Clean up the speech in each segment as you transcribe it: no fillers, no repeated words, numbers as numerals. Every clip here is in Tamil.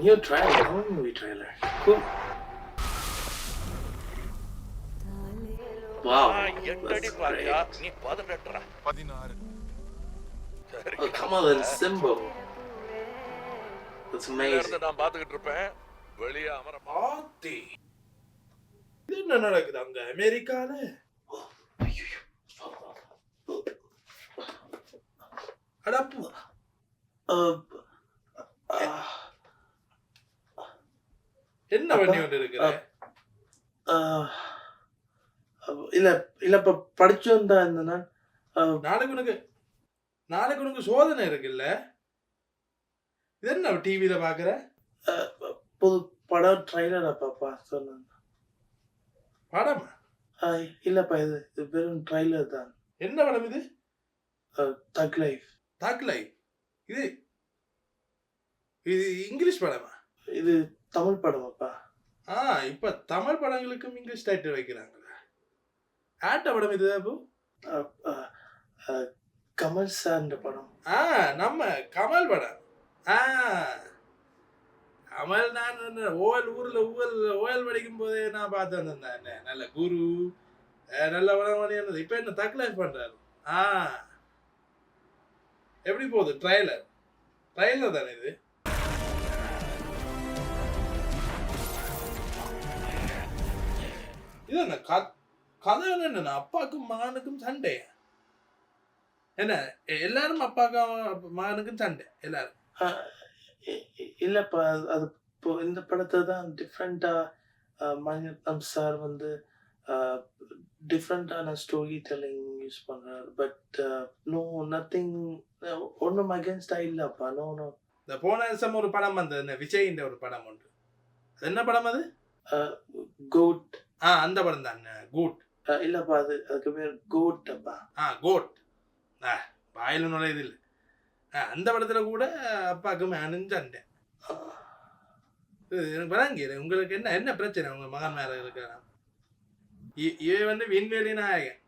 New trailer, horror movie trailer. Cool. Wow, that's great. நீ 18 16 Oh, Kamal and Simbo. That's amazing. நான் பாத்துக்கிட்டு இருப்பேன் வெளிய அமர ஆத்தி இது என்ன நடக்குது அங்க அமெரிக்கால? அடப்பு என்ன பண்ணி கொண்டு இருக்கிற? இல்ல படிச்சும் தான் இருந்தேன் நான். நாளைக்கு உனக்கு சோதனை இருக்குல்ல? இது என்ன டிவியில பாக்குற? புது படம் ட்ரைலரா பாப்பா சொன்னாங்க. படமா? இல்லப்பா இது வெறும் ட்ரைலர் தான். என்ன படம் இது? தக் லைஃப். தக் லைஃப். இது இங்கிலீஷ் படமா? இது தமிழ் படமாப்பா. இப்ப தமிழ் படங்களுக்கும் இங்கிலீஷ் டைட்டில் வைக்கிறாங்களா? ஆட்ட படம் இது அப்போ? கமல் சார்ன்ற படம். நம்ம கமல் படம். கமல் நான் ஊர்ல ஓயல் படிக்கும் போதே நான் பார்த்தேன். நல்ல குரு நல்ல படம். இப்ப என்ன தக் லைஃப் பண்றாரு? எப்படி போகுது ட்ரைலர் தானே இது? இது என்ன கதை என்ன? அப்பாவுக்கும் மகனுக்கும் சண்டை என்ன? எல்லாரும் அப்பாவுக்கும் மகனுக்கும் சண்டை எல்லாரும்? இல்லப்பா அது இந்த படத்தை தான் டிஃப்ரெண்டா மணிரத்னம் சார் வந்து டிஃப்ரெண்டான ஸ்டோரி டெல்லிங் யூஸ் பண்றாரு. பட் நோ நத்திங் ஒன்றும் அகேன்ஸ்டா இல்லப்பா. No no. இந்த போன வருஷம் ஒரு படம் வந்தது, விஜய்ன்ற ஒரு படம் உண்டு. அது என்ன படம் அது? கோட். அந்த படம் தான் கோட். இல்லப்பா அதுக்கு பேர் கோட் அப்பா. கோட். வாயில நுழையுது இல்லை. அந்த படத்துல கூட அப்பாவுக்கு மேனஞ்சாண்டேன். எனக்கு வராங்க. உங்களுக்கு என்ன பிரச்சனை உங்க மகன் மேல இருக்கிற? இவன் வந்து விண்வெளி நாயகன்,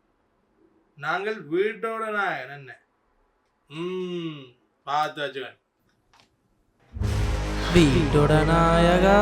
நாங்கள் வீட்டோட நாயகன். என்ன பார்த்து வச்சுக்கன். வீட்டோட நாயகா